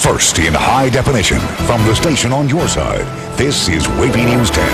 First in high definition from the station on your side, this is WAVY News 10.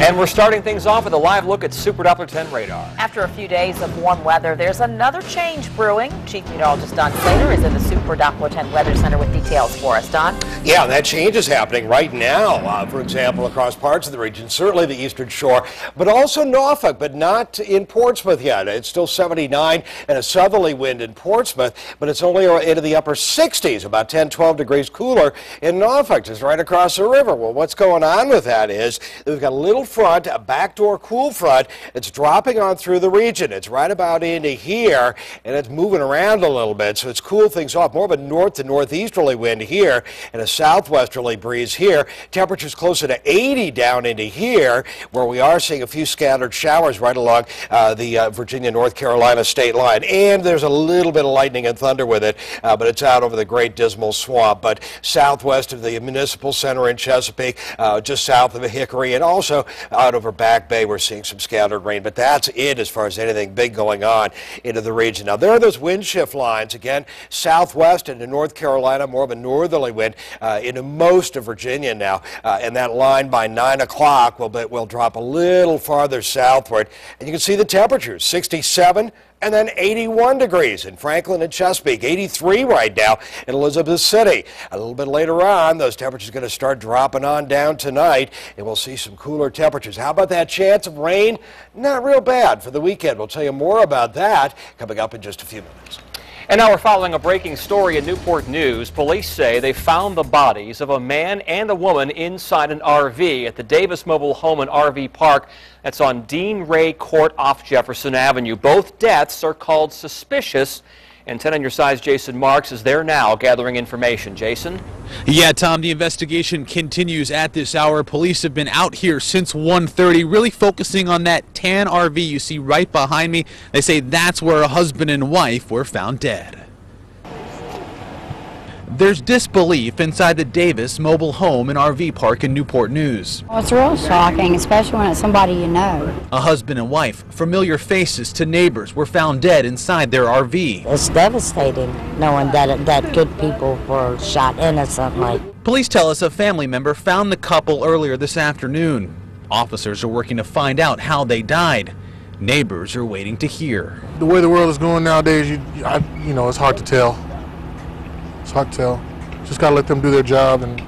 And we're starting things off with a live look at Super Doppler 10 radar. After a few days of warm weather, there's another change brewing. Chief Meteorologist Don Slater is in the Super Doppler 10 Weather Center with details for us. Don? Yeah, that change is happening right now, for example, across parts of the region, certainly the eastern shore, but also Norfolk, but not in Portsmouth yet. It's still 79 and a southerly wind in Portsmouth, but it's only into the upper 60s, about 10, 12 degrees cooler in Norfolk, just right across the river. Well, what's going on with that is that we've got a little front, a backdoor cool front. It's dropping on through the region. It's right about into here, and it's moving around a little bit, so it's cooled things off. More of a north to northeasterly wind here and a southwesterly breeze here. Temperatures closer to 80 down into here, where we are seeing a few scattered showers right along the Virginia-North Carolina state line. And there's a little bit of lightning and thunder with it, but it's out over the Great Dismal Swamp. But southwest of the municipal center in Chesapeake, just south of Hickory, and also out over Back Bay, we're seeing some scattered rain. But that's it as far as anything big going on into the region. Now, there are those wind shift lines. Again, southwest into North Carolina, more of a northerly wind into most of Virginia now. And that line by 9 o'clock will drop a little farther southward. And you can see the temperatures, 67 and then 81 degrees in Franklin and Chesapeake, 83 right now in Elizabeth City. A little bit later on, those temperatures are going to start dropping on down tonight, and we'll see some cooler temperatures. How about that chance of rain? Not real bad for the weekend. We'll tell you more about that coming up in just a few minutes. And now we're following a breaking story in Newport News. Police say they found the bodies of a man and a woman inside an RV at the Davis Mobile Home and RV Park. That's on Dean Ray Court off Jefferson Avenue. Both deaths are called suspicious. And 10 on your side's Jason Marks is there now gathering information. Jason? Yeah, Tom, the investigation continues at this hour. Police have been out here since 1:30, really focusing on that tan RV you see right behind me. They say that's where a husband and wife were found dead. There's disbelief inside the Davis Mobile Home and RV Park in Newport News. Well, it's real shocking, especially when it's somebody you know. A husband and wife, familiar faces to neighbors, were found dead inside their RV. It's devastating knowing that good people were shot innocently. Police tell us a family member found the couple earlier this afternoon. Officers are working to find out how they died. Neighbors are waiting to hear. The way the world is going nowadays, you know, it's hard to tell. It's hard to tell. Just got to let them do their job, and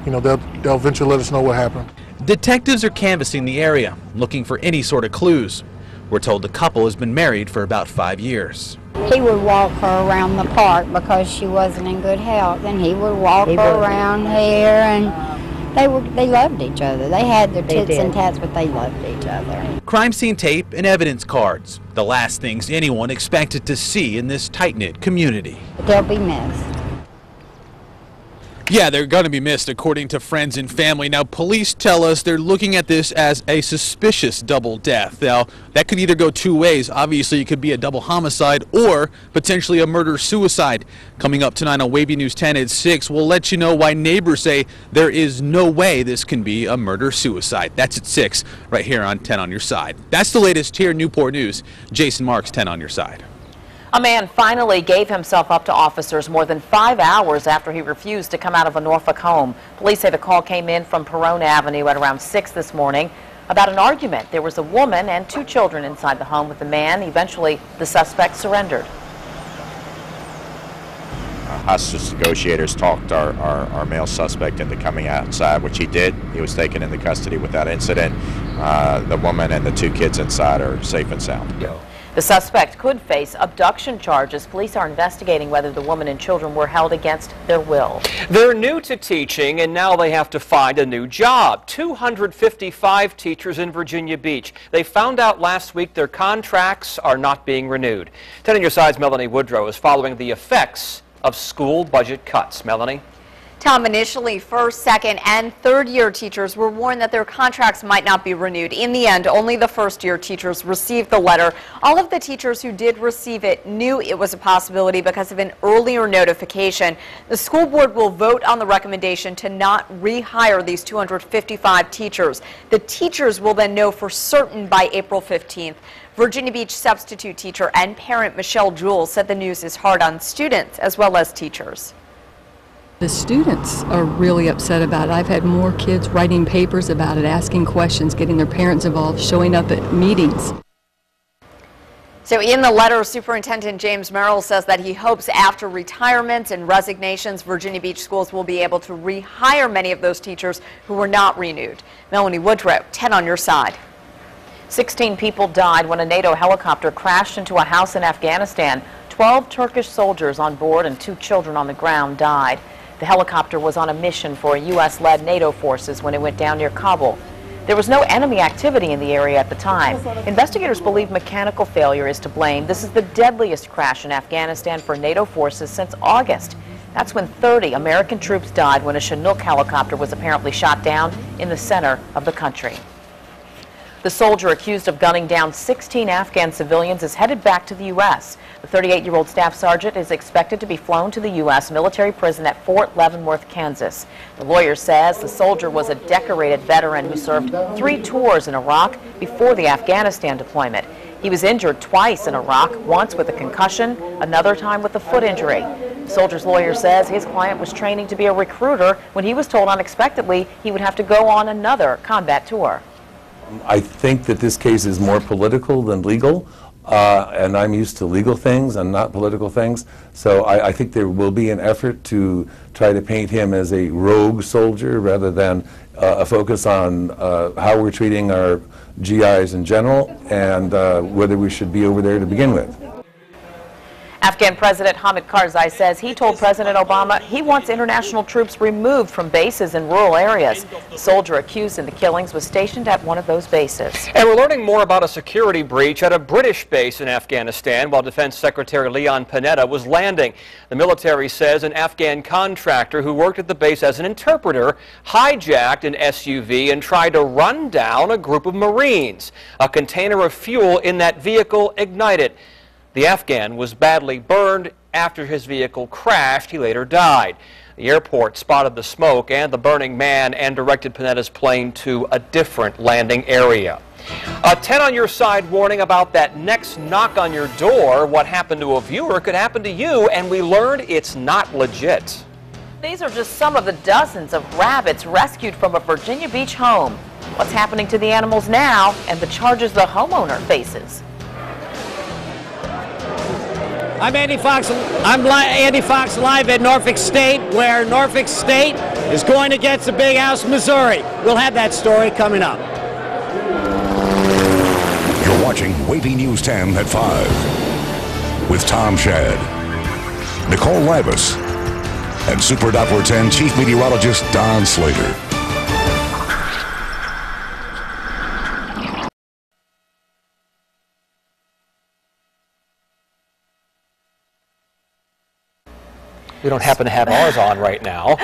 you know they'll eventually let us know what happened. Detectives are canvassing the area, looking for any sort of clues. We're told the couple has been married for about 5 years. He would walk her around the park because she wasn't in good health, and he would walk her around here, and they loved each other. They had their tits and tats, but they loved each other. Crime scene tape and evidence cards, the last things anyone expected to see in this tight-knit community. But they'll be missed. Yeah, they're going to be missed, according to friends and family. Now, police tell us they're looking at this as a suspicious double death. Now, that could either go two ways. Obviously, it could be a double homicide or potentially a murder-suicide. Coming up tonight on WAVY News 10 at 6, we'll let you know why neighbors say there is no way this can be a murder-suicide. That's at 6, right here on 10 on your side. That's the latest here in Newport News. Jason Marks, 10 on your side. A man finally gave himself up to officers more than 5 hours after he refused to come out of a Norfolk home. Police say the call came in from Perone Avenue at around 6 this morning about an argument. There was a woman and 2 children inside the home with the man. Eventually, the suspect surrendered. Hostage negotiators talked our male suspect into coming outside, which he did. He was taken into custody without incident. The woman and the 2 kids inside are safe and sound. The suspect could face abduction charges. Police are investigating whether the woman and children were held against their will. They're new to teaching, and now they have to find a new job. 255 teachers in Virginia Beach. They found out last week their contracts are not being renewed. 10 on your side's Melanie Woodrow is following the effects of school budget cuts. Melanie? Tom, initially first, second, and third-year teachers were warned that their contracts might not be renewed. In the end, only the first-year teachers received the letter. All of the teachers who did receive it knew it was a possibility because of an earlier notification. The school board will vote on the recommendation to not rehire these 255 teachers. The teachers will then know for certain by April 15th. Virginia Beach substitute teacher and parent Michelle Jewell said the news is hard on students as well as teachers. The students are really upset about it. I've had more kids writing papers about it, asking questions, getting their parents involved, showing up at meetings. So in the letter, Superintendent James Merrill says that he hopes after retirements and resignations, Virginia Beach schools will be able to rehire many of those teachers who were not renewed. Melanie Woodrow, 10 on your side. 16 people died when a NATO helicopter crashed into a house in Afghanistan. 12 Turkish soldiers on board and 2 children on the ground died. The helicopter was on a mission for U.S.-led NATO forces when it went down near Kabul. There was no enemy activity in the area at the time. Investigators believe mechanical failure is to blame. This is the deadliest crash in Afghanistan for NATO forces since August. That's when 30 American troops died when a Chinook helicopter was apparently shot down in the center of the country. The soldier accused of gunning down 16 Afghan civilians is headed back to the U.S. The 38-year-old staff sergeant is expected to be flown to the U.S. military prison at Fort Leavenworth, Kansas. The lawyer says the soldier was a decorated veteran who served 3 tours in Iraq before the Afghanistan deployment. He was injured twice in Iraq, once with a concussion, another time with a foot injury. The soldier's lawyer says his client was training to be a recruiter when he was told unexpectedly he would have to go on another combat tour. I think that this case is more political than legal, and I'm used to legal things and not political things. So I think there will be an effort to try to paint him as a rogue soldier rather than a focus on how we're treating our GIs in general and whether we should be over there to begin with. Afghan President Hamid Karzai says he told President Obama he wants international troops removed from bases in rural areas. The soldier accused in the killings was stationed at one of those bases. And we're learning more about a security breach at a British base in Afghanistan while Defense Secretary Leon Panetta was landing. The military says an Afghan contractor who worked at the base as an interpreter hijacked an SUV and tried to run down a group of Marines. A container of fuel in that vehicle ignited. The Afghan was badly burned after his vehicle crashed. He later died. The airport spotted the smoke and the burning man and directed Panetta's plane to a different landing area. A 10 on your side warning about that next knock on your door. What happened to a viewer could happen to you, and we learned it's not legit. These are just some of the dozens of rabbits rescued from a Virginia Beach home. What's happening to the animals now and the charges the homeowner faces. I'm Andy Fox. I'm Andy Fox live at Norfolk State, where Norfolk State is going against the Big House, Missouri. We'll have that story coming up. You're watching WAVY News 10 at 5 with Tom Shad, Nicole Libus, and Super Doppler 10 Chief Meteorologist Don Slater. We don't happen to have ours on right now.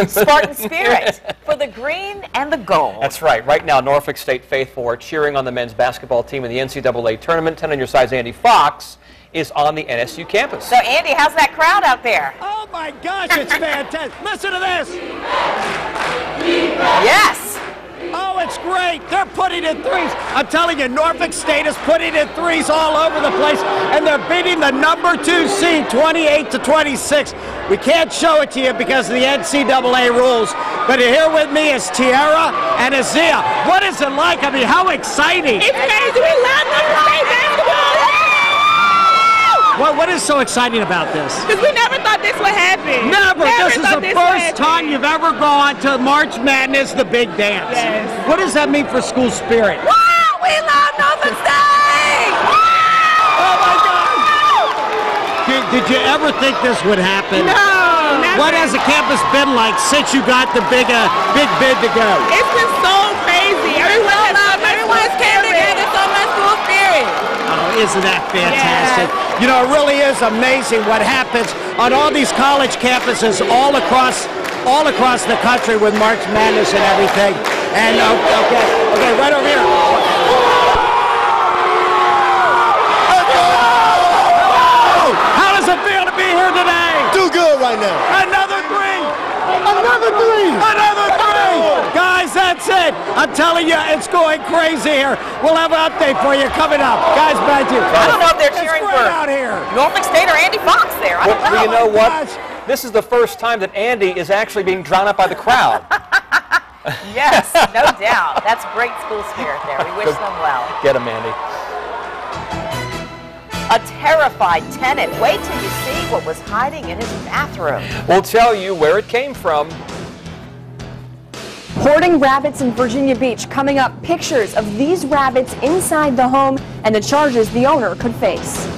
Spartan spirit for the green and the gold. That's right. Right now, Norfolk State faithful are cheering on the men's basketball team in the NCAA tournament. 10 on your side's Andy Fox is on the NSU campus. So, Andy, how's that crowd out there? Oh, my gosh, it's fantastic. Listen to this. Yes. Oh, it's great. They're putting in threes. I'm telling you, Norfolk State is putting in threes all over the place, and they're beating the number 2 seed 28-26. We can't show it to you because of the NCAA rules, but here with me is Tiara and Azia. What is it like? I mean, how exciting. It's crazy. We love Norfolk State basketball. What is so exciting about this? Because we never thought this would happen. Never. This is the first time you've ever gone to March Madness, the big dance. Yes. What does that mean for school spirit? Wow, we love Norfolk State! Oh, my God! Did you ever think this would happen? No, never. What has the campus been like since you got the big bid to go? It's been so crazy. Everyone's came together, so much school spirit. Oh, isn't that fantastic? Yeah. You know, it really is amazing what happens on all these college campuses all across the country with March Madness and everything. And okay, right over here. How does it feel to be here today? Too good right now. Another three. Another three. Another three. Guys, that's it. I'm telling you, it's going crazy here. We'll have an update for you coming up. Guys, back to you. I don't know if they're cheering for out here. Norfolk State or Andy Fox there. I don't know. You know what? This is the first time that Andy is actually being drowned out by the crowd. Yes, no doubt. That's great school spirit there. We wish them well. Get him, Andy. A terrified tenant. Wait till you see what was hiding in his bathroom. We'll tell you where it came from. Hoarding rabbits in Virginia Beach. Coming up, pictures of these rabbits inside the home and the charges the owner could face.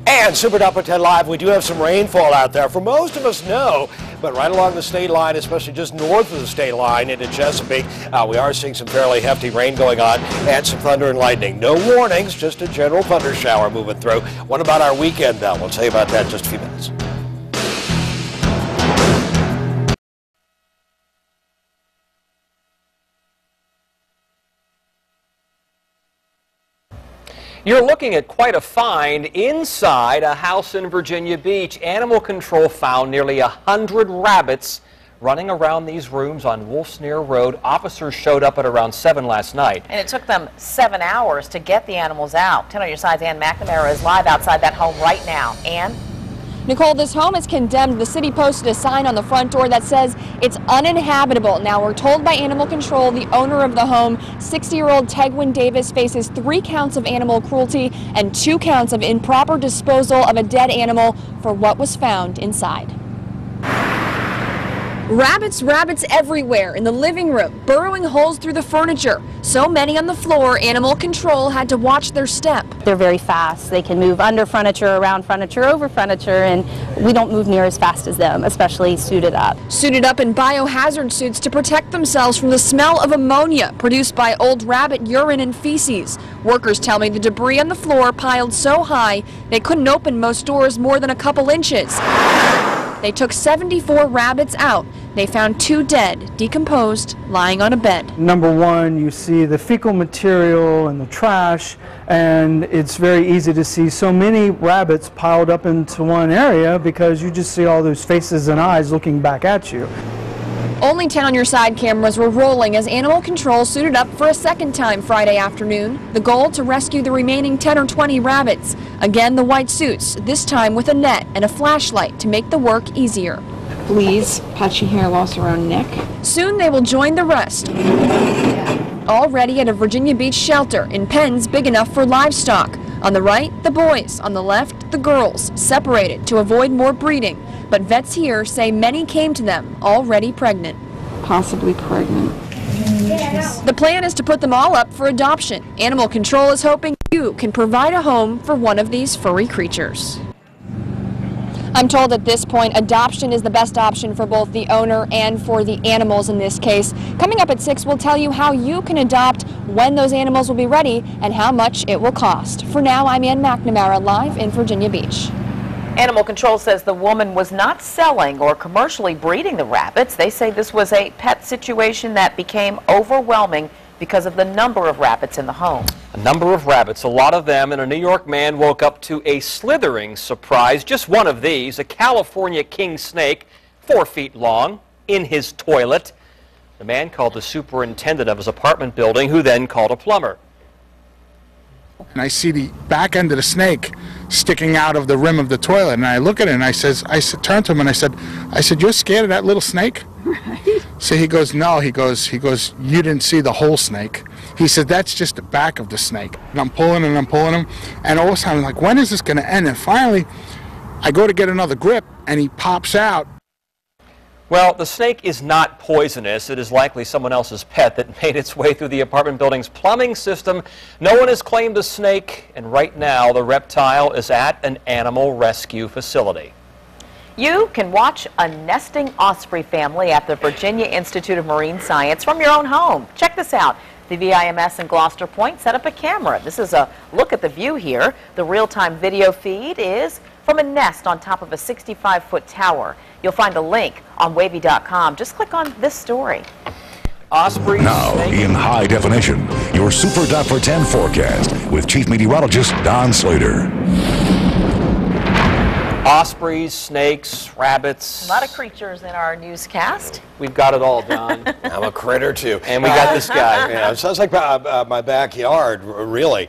And Super Duper 10 Live, we do have some rainfall out there. For most of us, no, but right along the state line, especially just north of the state line into Chesapeake, we are seeing some fairly hefty rain going on and some thunder and lightning. No warnings, just a general thunder shower moving through. What about our weekend, though? We'll tell you about that in just a few minutes. You're looking at quite a find inside a house in Virginia Beach. Animal control found nearly 100 rabbits running around these rooms on Wolfsnare Road. Officers showed up at around 7 last night. And it took them 7 hours to get the animals out. 10 on your side's Ann McNamara is live outside that home right now. Ann? Nicole, this home is condemned. The city posted a sign on the front door that says it's uninhabitable. Now, we're told by animal control, the owner of the home, 60-year-old Tegwin Davis, faces 3 counts of animal cruelty and 2 counts of improper disposal of a dead animal for what was found inside. Rabbits everywhere in the living room, burrowing holes through the furniture. So many on the floor, animal control had to watch their step. They're very fast. They can move under furniture, around furniture, over furniture, and we don't move near as fast as them, especially suited up. Suited up in biohazard suits to protect themselves from the smell of ammonia produced by old rabbit urine and feces. Workers tell me the debris on the floor piled so high they couldn't open most doors more than a couple inches. They took 74 rabbits out. They found 2 dead, decomposed, lying on a bed. Number one, you see the fecal material and the trash, and it's very easy to see so many rabbits piled up into one area because you just see all those faces and eyes looking back at you. Only Town Your Side cameras were rolling as animal control suited up for a second time Friday afternoon. The goal to rescue the remaining 10 or 20 rabbits. Again, the white suits, this time with a net and a flashlight to make the work easier. Fleas, patchy hair loss around neck. Soon they will join the rest. Already at a Virginia Beach shelter in pens big enough for livestock. On the right, the boys. On the left, the girls, separated to avoid more breeding. But vets here say many came to them already pregnant. Possibly pregnant. The plan is to put them all up for adoption. Animal control is hoping you can provide a home for one of these furry creatures. I'm told at this point adoption is the best option for both the owner and for the animals in this case. Coming up at 6, we'll tell you how you can adopt, when those animals will be ready, and how much it will cost. For now, I'm Ann McNamara, live in Virginia Beach. Animal control says the woman was not selling or commercially breeding the rabbits. They say this was a pet situation that became overwhelming because of the number of rabbits in the home. A number of rabbits, a lot of them, and a New York man woke up to a slithering surprise. Just one of these, a California king snake, 4 feet long, in his toilet. The man called the superintendent of his apartment building, who then called a plumber. And I see the back end of the snake sticking out of the rim of the toilet, and I look at it and I turned to him and I said, you're scared of that little snake? Right. So he goes, no, he goes, you didn't see the whole snake. He said, that's just the back of the snake. And I'm pulling and I'm pulling him, and all of a sudden I'm like, when is this going to end? And finally, I go to get another grip and he pops out. Well, the snake is not poisonous. It is likely someone else's pet that made its way through the apartment building's plumbing system. No one has claimed the snake, and right now the reptile is at an animal rescue facility. You can watch a nesting osprey family at the Virginia Institute of Marine Science from your own home. Check this out. The VIMS in Gloucester Point set up a camera. This is a look at the view here. The real-time video feed is from a nest on top of a 65-foot tower. You'll find a link on WAVY.com. Just click on this story. Ospreys. Now, in high definition, your Super Duper 10 forecast with Chief Meteorologist Don Slater. Ospreys, snakes, rabbits. A lot of creatures in our newscast. We've got it all, Don. I'm a critter, too. And we got this guy. Yeah, it sounds like my backyard, really.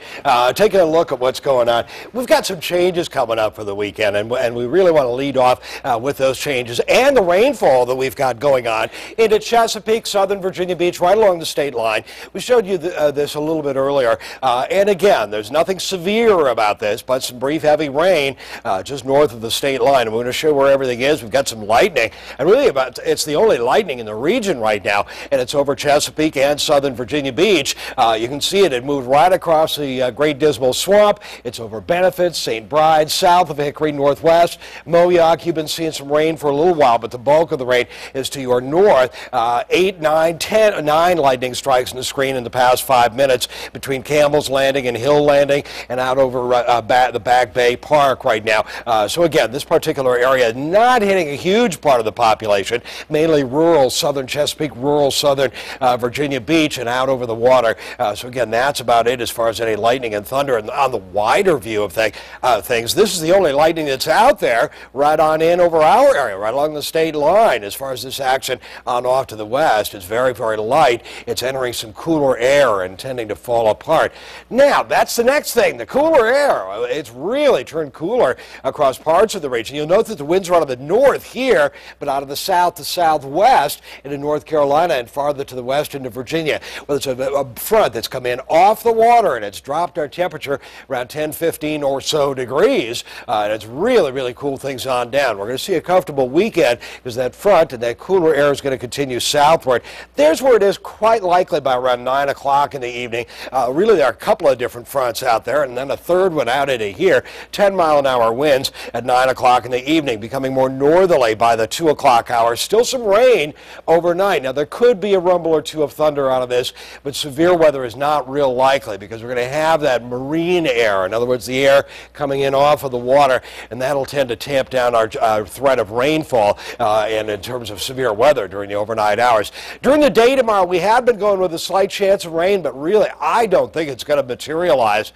Taking a look at what's going on. We've got some changes coming up for the weekend, and we really want to lead off with those changes and the rainfall that we've got going on into Chesapeake, Southern Virginia Beach, right along the state line. We showed you this a little bit earlier. And again, there's nothing severe about this, but some brief heavy rain just north of the state line. And we're going to show where everything is. We've got some lightning, and really it's the only lightning in the region right now, and it's over Chesapeake and Southern Virginia Beach. You can see it moved right across the Great Dismal Swamp. It's over Benefits, St. Bride, south of Hickory, northwest. Moyock, you've been seeing some rain for a little while, but the bulk of the rain is to your north. 8, 9, 10, 9 lightning strikes in the screen in the past 5 minutes between Campbell's Landing and Hill Landing and out over the Back Bay Park right now. So again, this particular area not hitting a huge part of the population, mainly rural southern Chesapeake, rural southern Virginia Beach and out over the water. So again, that's about it as far as any lightning and thunder. And on the wider view of things, this is the only lightning that's out there right on in over our area, right along the state line. As far as this action on off to the west, it's very, very light. It's entering some cooler air and tending to fall apart. Now, that's the next thing, the cooler air. It's really turned cooler across parts of the region. You'll note that the winds are out of the north here, but out of the south to southwest into North Carolina and farther to the west into Virginia. Well, it's a front that's come in off the water, and it's dropped our temperature around 10, 15 or so degrees. And it's really, really cool things on down. We're going to see a comfortable weekend because that front and that cooler air is going to continue southward. There's where it is quite likely by around 9 o'clock in the evening. Really, there are a couple of different fronts out there, and then a third one out into here. 10-mile-an-hour winds at 9 o'clock in the evening, becoming more northerly by the 2 o'clock hour. Still some rain overnight. Now, there could be a rumble or two of thunder out of this, but severe weather is not real likely because we're going to have that marine air. In other words, the air coming in off of the water, and that'll tend to tamp down our threat of rainfall and in terms of severe weather during the overnight hours. During the day tomorrow, we have been going with a slight chance of rain, but really, I don't think it's going to materialize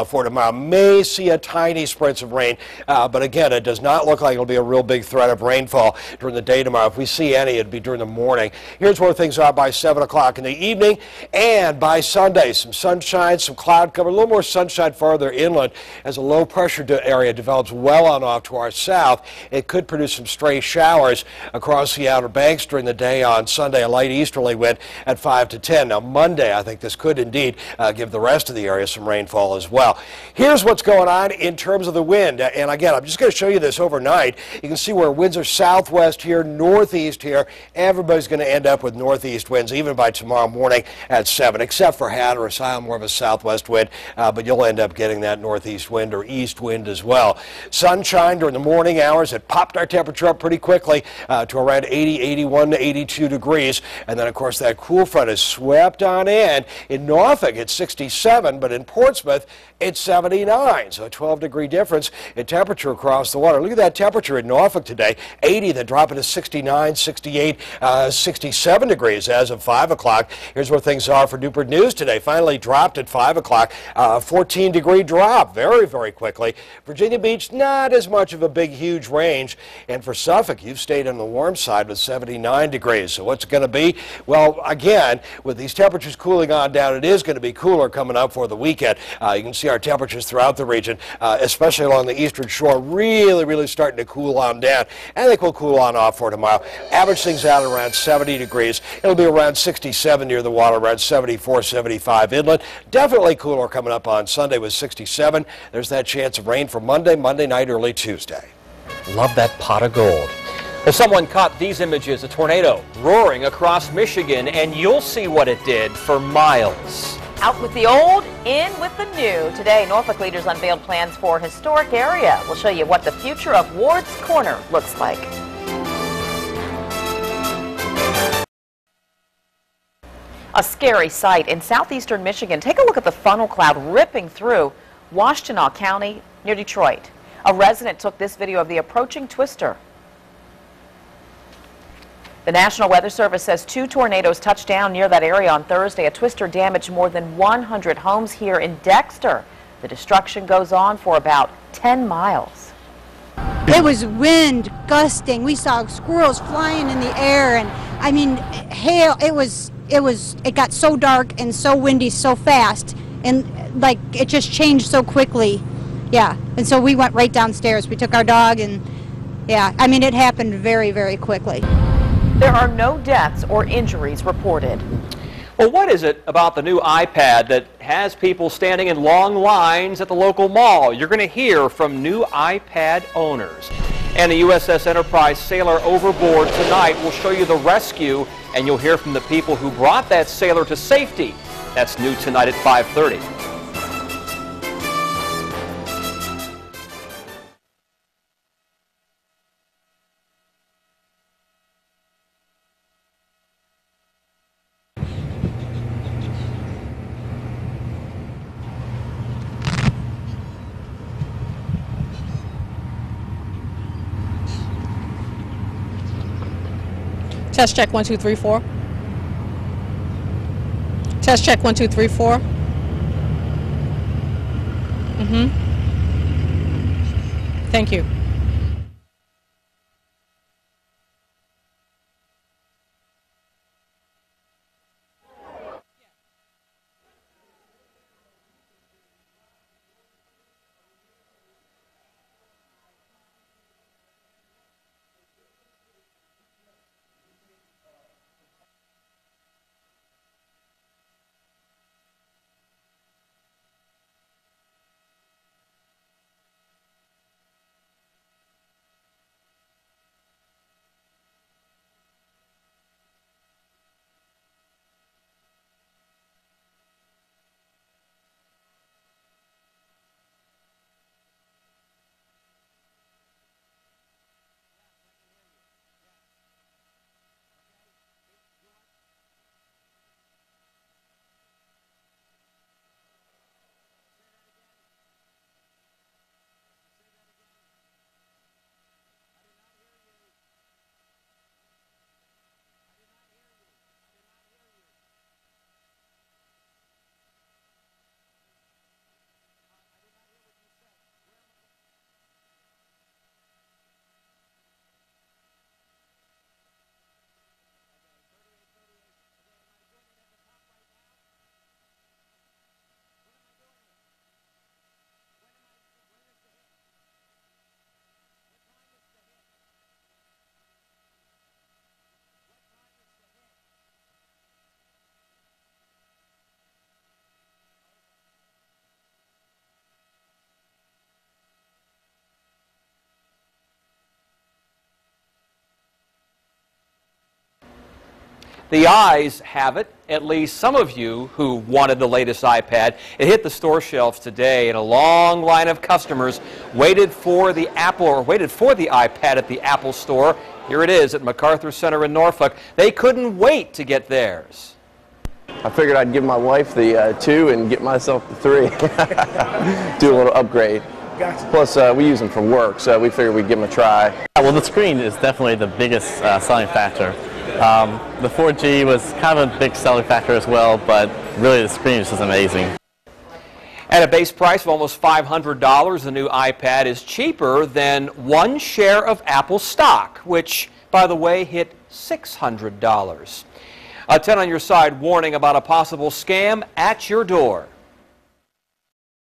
for tomorrow. May see a tiny spritz of rain, but again, it does not look like it'll be a real big threat of rainfall during the day tomorrow. If we see any, it'd be during the morning. Here's where things are by 7 o'clock in the evening, and by Sunday, some sunshine, some cloud cover, a little more sunshine farther inland as a low pressure area develops well on off to our south. It could produce some stray showers across the Outer Banks during the day on Sunday, a light easterly wind at 5 to 10. Now, Monday, I think this could indeed give the rest of the area some rainfall as well. Here's what's going on in terms of the wind. And again, I'm just going to show you this overnight. You can see where winds are southwest here, northeast here. Everybody's going to end up with northeast winds even by tomorrow morning at 7, except for Hatteras, more of a southwest wind, but you'll end up getting that northeast wind or east wind as well. Sunshine during the morning hours. It popped our temperature up pretty quickly to around 80, 81 to 82 degrees. And then, of course, that cool front is swept on in. In Norfolk, it's 67, but in Portsmouth, it's 79. So a 12-degree difference in temperature across the water. Look at that temperature in Norfolk today. 80, then dropping to 69, 68, 67 degrees as of 5 o'clock. Here's where things are for Newport News today. Finally dropped at 5 o'clock. 14-degree drop very, very quickly. Virginia Beach, not as much of a big, huge range. And for Suffolk, you've stayed on the warm side with 79 degrees. So what's it going to be? Well, again, with these temperatures cooling on down, it is going to be cooler coming up for the weekend. You can see our temperatures throughout the region, especially along the eastern shore, really, really starting to cool on down. I think we'll cool on off for tomorrow. Average things out around 70 degrees. It'll be around 67 near the water, around 74, 75 inland. Definitely cooler coming up on Sunday with 67. There's that chance of rain for Monday night, early Tuesday. Love that pot of gold. Well, someone caught these images, a tornado roaring across Michigan, and you'll see what it did for miles. Out with the old, in with the new. Today, Norfolk leaders unveiled plans for a historic area. We'll show you what the future of Ward's Corner looks like. A scary sight in southeastern Michigan. Take a look at the funnel cloud ripping through Washtenaw County near Detroit. A resident took this video of the approaching twister. The National Weather Service says 2 tornadoes touched down near that area on Thursday. A twister damaged more than 100 homes here in Dexter. The destruction goes on for about 10 miles. It was wind gusting. We saw squirrels flying in the air, and I mean, hail. It got so dark and so windy so fast, and like it just changed so quickly. Yeah, and so we went right downstairs. We took our dog, and yeah, I mean, it happened very, very quickly. There are no deaths or injuries reported. Well, what is it about the new iPad that has people standing in long lines at the local mall? You're going to hear from new iPad owners. And the USS Enterprise sailor overboard tonight will show you the rescue, and you'll hear from the people who brought that sailor to safety. That's new tonight at 5:30. Test check 1 2 3 4. Test check 1 2 3 4. Thank you. The ayes have it, at least some of you who wanted the latest iPad. It hit the store shelves today, and a long line of customers waited for the iPad at the Apple store. Here it is at MacArthur Center in Norfolk. They couldn't wait to get theirs. I figured I'd give my wife the 2 and get myself the 3. Do a little upgrade. Gotcha. Plus, we use them for work, so we figured we'd give them a try. Well, the screen is definitely the biggest selling factor. The 4G was kind of a big selling factor as well, but really the screen is just amazing. At a base price of almost $500, the new iPad is cheaper than one share of Apple stock, which, by the way, hit $600. A 10 on your side warning about a possible scam at your door.